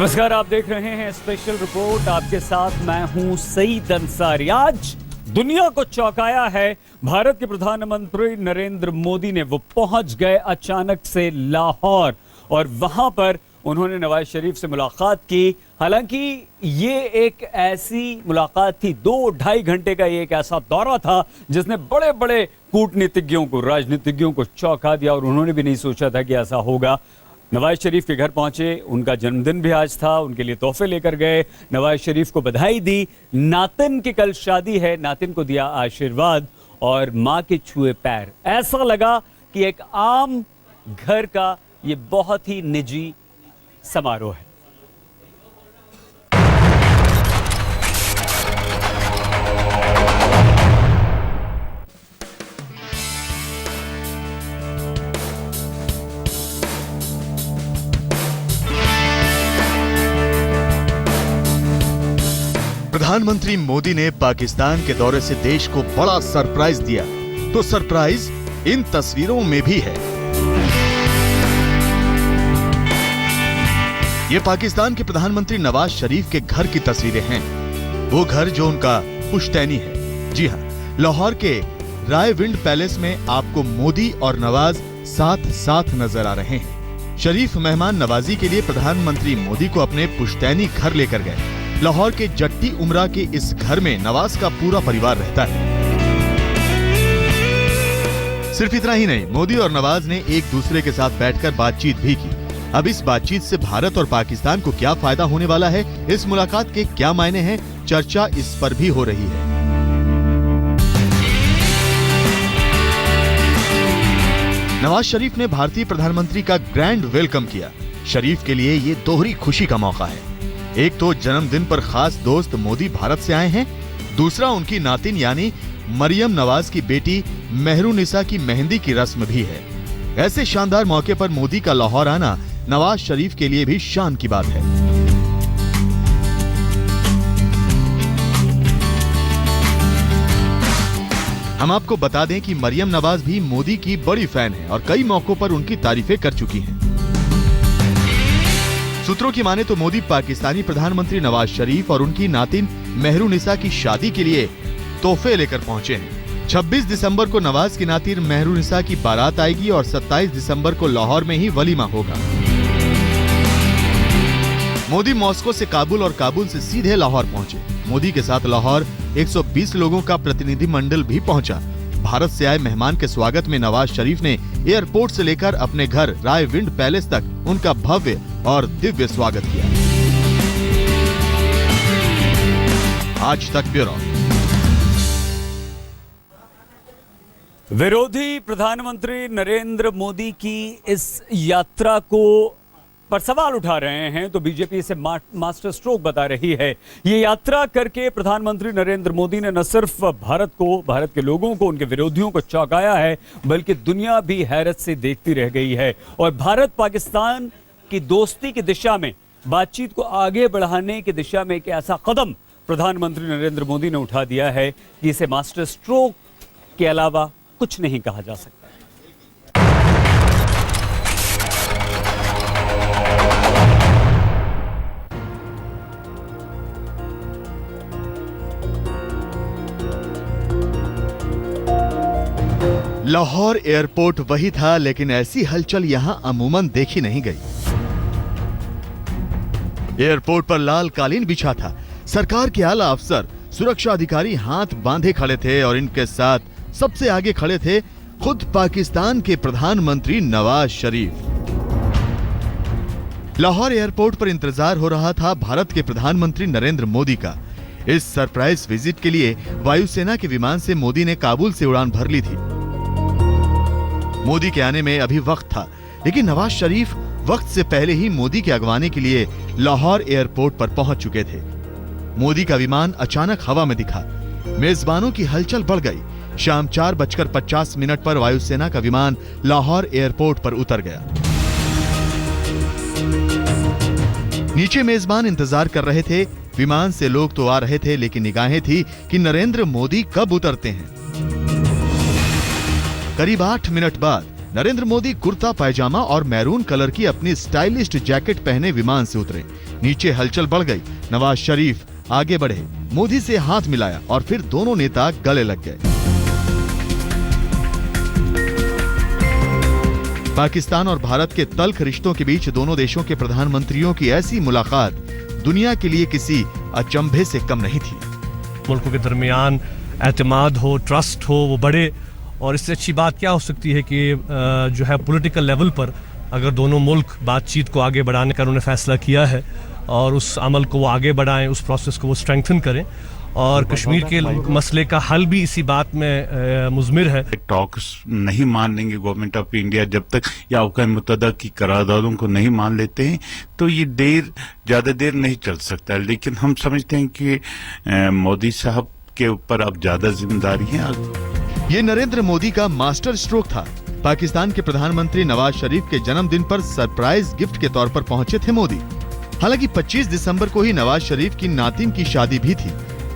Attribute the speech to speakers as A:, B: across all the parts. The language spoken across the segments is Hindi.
A: नमस्कार, आप देख रहे हैं स्पेशल रिपोर्ट। आपके साथ मैं हूं सईद अंसारी। आज दुनिया को चौंकाया है भारत के प्रधानमंत्री नरेंद्र मोदी ने। वो पहुंच गए अचानक से लाहौर और वहां पर उन्होंने नवाज शरीफ से मुलाकात की। हालांकि ये एक ऐसी मुलाकात थी, 2-2.5 घंटे का ये एक ऐसा दौरा था जिसने बड़े बड़े कूटनीतिज्ञों को, राजनीतिज्ञों को चौंका दिया और उन्होंने भी नहीं सोचा था कि ऐसा होगा। नवाज शरीफ के घर पहुंचे, उनका जन्मदिन भी आज था, उनके लिए तोहफे लेकर गए, नवाज शरीफ को बधाई दी। नातिन की कल शादी है, नातिन को दिया आशीर्वाद और मां के छुए पैर। ऐसा लगा कि एक आम घर का ये बहुत ही निजी समारोह है।
B: प्रधानमंत्री मोदी ने पाकिस्तान के दौरे से देश को बड़ा सरप्राइज दिया, तो सरप्राइज इन तस्वीरों में भी है। ये पाकिस्तान के प्रधानमंत्री नवाज शरीफ के घर की तस्वीरें हैं। वो घर जो उनका पुश्तैनी है। जी हाँ, लाहौर के रायविंड पैलेस में आपको मोदी और नवाज साथ साथ नजर आ रहे हैं। शरीफ मेहमान नवाजी के लिए प्रधानमंत्री मोदी को अपने पुश्तैनी घर लेकर गए। लाहौर के जट्टी उमरा के इस घर में नवाज का पूरा परिवार रहता है। सिर्फ इतना ही नहीं, मोदी और नवाज ने एक दूसरे के साथ बैठकर बातचीत भी की। अब इस बातचीत से भारत और पाकिस्तान को क्या फायदा होने वाला है, इस मुलाकात के क्या मायने हैं, चर्चा इस पर भी हो रही है। नवाज शरीफ ने भारतीय प्रधानमंत्री का ग्रैंड वेलकम किया। शरीफ के लिए ये दोहरी खुशी का मौका है। एक तो जन्मदिन पर खास दोस्त मोदी भारत से आए हैं, दूसरा उनकी नातिन यानी मरियम नवाज की बेटी मेहरुनिसा की मेहंदी की रस्म भी है। ऐसे शानदार मौके पर मोदी का लाहौर आना नवाज शरीफ के लिए भी शान की बात है। हम आपको बता दें कि मरियम नवाज भी मोदी की बड़ी फैन है और कई मौकों पर उनकी तारीफें कर चुकी हैं। सूत्रों की माने तो मोदी पाकिस्तानी प्रधानमंत्री नवाज शरीफ और उनकी नातिन मेहरुनिसा की शादी के लिए तोहफे लेकर पहुंचे हैं। 26 दिसंबर को नवाज की नातिन मेहरुनिसा की बारात आएगी और 27 दिसंबर को लाहौर में ही वलीमा होगा। मोदी मॉस्को से काबुल और काबुल से सीधे लाहौर पहुंचे। मोदी के साथ लाहौर 120 लोगों का प्रतिनिधि मंडल भी पहुंचा। भारत से आए मेहमान के स्वागत में नवाज शरीफ ने एयरपोर्ट से लेकर अपने घर रायविंड पैलेस तक उनका भव्य और दिव्य स्वागत किया। आज तक ब्यूरो।
A: विरोधी प्रधानमंत्री नरेंद्र मोदी की इस यात्रा को पर सवाल उठा रहे हैं तो बीजेपी इसे मास्टर स्ट्रोक बता रही है। ये यात्रा करके प्रधानमंत्री नरेंद्र मोदी ने न सिर्फ भारत को, भारत के लोगों को, उनके विरोधियों को चौंकाया है, बल्कि दुनिया भी हैरत से देखती रह गई है। और भारत पाकिस्तान की दोस्ती की दिशा में, बातचीत को आगे बढ़ाने की दिशा में एक ऐसा कदम प्रधानमंत्री नरेंद्र मोदी ने उठा दिया है कि इसे मास्टर स्ट्रोक के अलावा कुछ नहीं कहा जा सकता।
B: लाहौर एयरपोर्ट वही था, लेकिन ऐसी हलचल यहां अमूमन देखी नहीं गई। एयरपोर्ट पर लाल कालीन बिछा था। सरकार के आला अफसर, सुरक्षा अधिकारी हाथ बांधे खड़े थे और इनके साथ सबसे आगे खड़े थे खुद पाकिस्तान के प्रधानमंत्री नवाज शरीफ। लाहौर एयरपोर्ट पर इंतजार हो रहा था भारत के प्रधानमंत्री नरेंद्र मोदी का। इस सरप्राइज विजिट के लिए वायुसेना के विमान से मोदी ने काबुल से उड़ान भर ली थी। मोदी के आने में अभी वक्त था, लेकिन नवाज शरीफ वक्त से पहले ही मोदी के अगवाने के लिए लाहौर एयरपोर्ट पर पहुंच चुके थे। मोदी का विमान अचानक हवा में दिखा। मेजबानों की हलचल बढ़ गई। शाम 4:50 पर वायुसेना का विमान लाहौर एयरपोर्ट पर उतर गया। नीचे मेजबान इंतजार कर रहे थे। विमान से लोग तो आ रहे थे, लेकिन निगाहें थी कि नरेंद्र मोदी कब उतरते हैं। करीब 8 मिनट बाद नरेंद्र मोदी कुर्ता पायजामा और मैरून कलर की अपनी स्टाइलिस्ट जैकेट पहने विमान से उतरे। नीचे हलचल बढ़ गई। नवाज शरीफ आगे बढ़े, मोदी से हाथ मिलाया और फिर दोनों नेता गले लग गए। पाकिस्तान और भारत के तल्ख रिश्तों के बीच दोनों देशों के प्रधानमंत्रियों की ऐसी मुलाकात दुनिया के लिए किसी अचंभे से कम नहीं थी।
C: मुल्कों के दरमियान एतमाद हो, ट्रस्ट हो, वो बढ़े, और इससे अच्छी बात क्या हो सकती है कि जो है पॉलिटिकल लेवल पर अगर दोनों मुल्क बातचीत को आगे बढ़ाने का उन्होंने फैसला किया है और उस अमल को वो आगे बढ़ाएं, उस प्रोसेस को वो स्ट्रेंथन करें, और कश्मीर के मसले का हल भी इसी बात में मुज़मिर है।
D: टॉक्स नहीं मान लेंगे गवर्नमेंट ऑफ इंडिया जब तक या अक़वाम मुत्तहिदा की करारदादों को नहीं मान लेते हैं, तो ये ज्यादा देर नहीं चल सकता। लेकिन हम समझते हैं कि मोदी साहब के ऊपर अब ज्यादा जिम्मेदारी है।
B: ये नरेंद्र मोदी का मास्टर स्ट्रोक था। पाकिस्तान के प्रधानमंत्री नवाज शरीफ के जन्मदिन पर सरप्राइज गिफ्ट के तौर पर पहुंचे थे मोदी। हालांकि 25 दिसंबर को ही नवाज शरीफ की नातिन की शादी भी थी।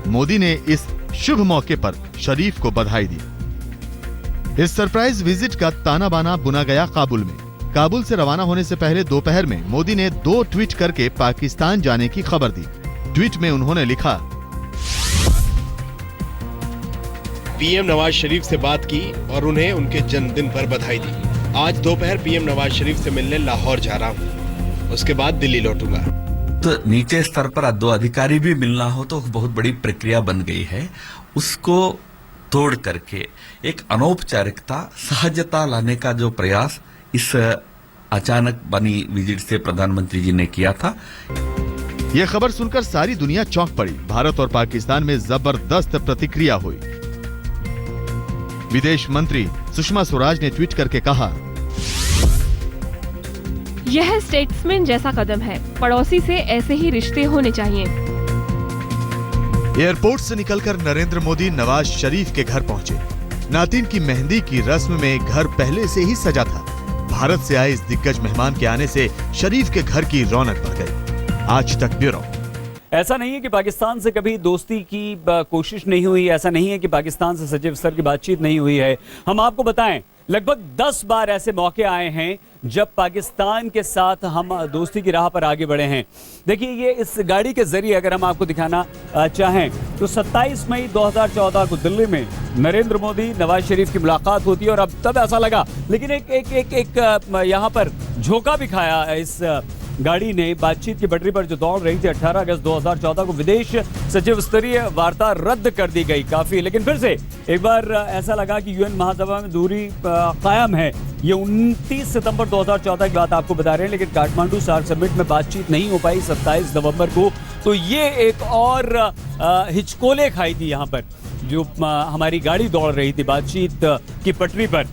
B: मोदी ने इस शुभ मौके पर शरीफ को बधाई दी। इस सरप्राइज विजिट का ताना बाना बुना गया काबुल में। काबुल से रवाना होने से पहले दोपहर में मोदी ने 2 ट्वीट करके पाकिस्तान जाने की खबर दी। ट्वीट में उन्होंने लिखा,
E: पीएम नवाज शरीफ से बात की और उन्हें उनके जन्मदिन पर बधाई दी। आज दोपहर पीएम नवाज शरीफ से मिलने लाहौर जा रहा हूँ, उसके बाद दिल्ली लौटूंगा।
F: तो नीचे स्तर पर 2 अधिकारी भी मिलना हो तो बहुत बड़ी प्रक्रिया बन गई है। उसको तोड़ करके एक अनौपचारिकता, सहजता लाने का जो प्रयास इस अचानक बनी विजिट से प्रधानमंत्री जी ने किया था।
B: यह खबर सुनकर सारी दुनिया चौंक पड़ी। भारत और पाकिस्तान में जबरदस्त प्रतिक्रिया हुई। विदेश मंत्री सुषमा स्वराज ने ट्वीट करके कहा,
G: यह स्टेट्समैन जैसा कदम है। पड़ोसी से ऐसे ही रिश्ते होने चाहिए।
B: एयरपोर्ट से निकलकर नरेंद्र मोदी नवाज शरीफ के घर पहुंचे। नातिन की मेहंदी की रस्म में घर पहले से ही सजा था। भारत से आए इस दिग्गज मेहमान के आने से शरीफ के घर की रौनक बढ़ गई। आज तक ब्यूरो।
A: ऐसा नहीं है कि पाकिस्तान से कभी दोस्ती की कोशिश नहीं हुई, ऐसा नहीं है कि पाकिस्तान से सचिव स्तर की बातचीत नहीं हुई है। हम आपको बताएं, लगभग 10 बार ऐसे मौके आए हैं जब पाकिस्तान के साथ हम दोस्ती की राह पर आगे बढ़े हैं। देखिए, ये इस गाड़ी के जरिए अगर हम आपको दिखाना चाहें तो 27 मई 2014 को दिल्ली में नरेंद्र मोदी नवाज शरीफ की मुलाकात होती है और अब तब ऐसा लगा, लेकिन एक यहाँ पर झोंका भी खाया इस गाड़ी ने। बातचीत की पटरी पर जो दौड़ रही थी 18 अगस्त 2014 को विदेश सचिव स्तरीय वार्ता रद्द कर दी गई काफी, लेकिन फिर से एक बार ऐसा लगा कि यूएन महासभा में दूरी कायम है। ये 29 सितंबर 2014 की बात आपको बता रहे हैं, लेकिन काठमांडू सार्क समिट में बातचीत नहीं हो पाई 27 नवंबर को। तो ये एक और हिचकोले खाई थी यहाँ पर जो हमारी गाड़ी दौड़ रही थी बातचीत की पटरी पर।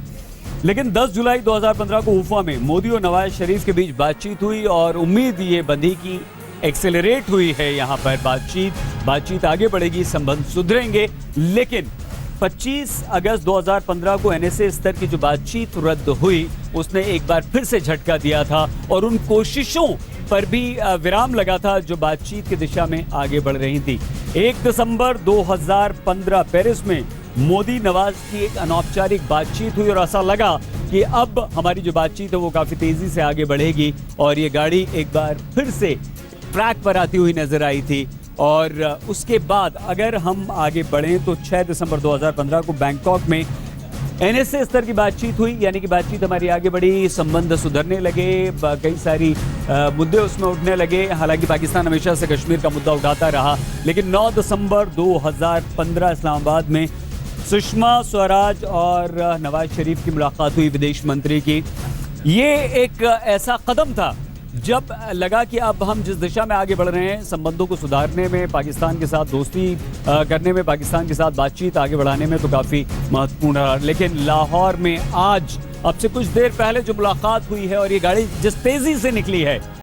A: लेकिन 10 जुलाई 2015 को उफा में मोदी और नवाज शरीफ के बीच बातचीत हुई और उम्मीद ये बंधी कि एक्सेलरेट हुई है यहाँ पर बातचीत आगे बढ़ेगी, संबंध सुधरेंगे। लेकिन 25 अगस्त 2015 को एनएसए स्तर की जो बातचीत रद्द हुई उसने एक बार फिर से झटका दिया था और उन कोशिशों पर भी विराम लगा था जो बातचीत की दिशा में आगे बढ़ रही थी। 1 दिसंबर 2015 पेरिस में मोदी नवाज की एक अनौपचारिक बातचीत हुई और ऐसा लगा कि अब हमारी जो बातचीत है वो काफी तेजी से आगे बढ़ेगी और ये गाड़ी एक बार फिर से ट्रैक पर आती हुई नजर आई थी। और उसके बाद अगर हम आगे बढ़ें तो 6 दिसंबर 2015 को बैंकॉक में एनएसए स्तर की बातचीत हुई, यानी कि बातचीत हमारी आगे बढ़ी, संबंध सुधरने लगे, कई सारी मुद्दे उसमें उठने लगे। हालांकि पाकिस्तान हमेशा से कश्मीर का मुद्दा उठाता रहा, लेकिन 9 दिसंबर 2015 इस्लामाबाद में सुषमा स्वराज और नवाज शरीफ की मुलाकात हुई विदेश मंत्री की। ये एक ऐसा कदम था जब लगा कि अब हम जिस दिशा में आगे बढ़ रहे हैं, संबंधों को सुधारने में, पाकिस्तान के साथ दोस्ती करने में, पाकिस्तान के साथ बातचीत आगे बढ़ाने में तो काफ़ी महत्वपूर्ण रहा। लेकिन लाहौर में आज अब से कुछ देर पहले जो मुलाकात हुई है और ये गाड़ी जिस तेज़ी से निकली है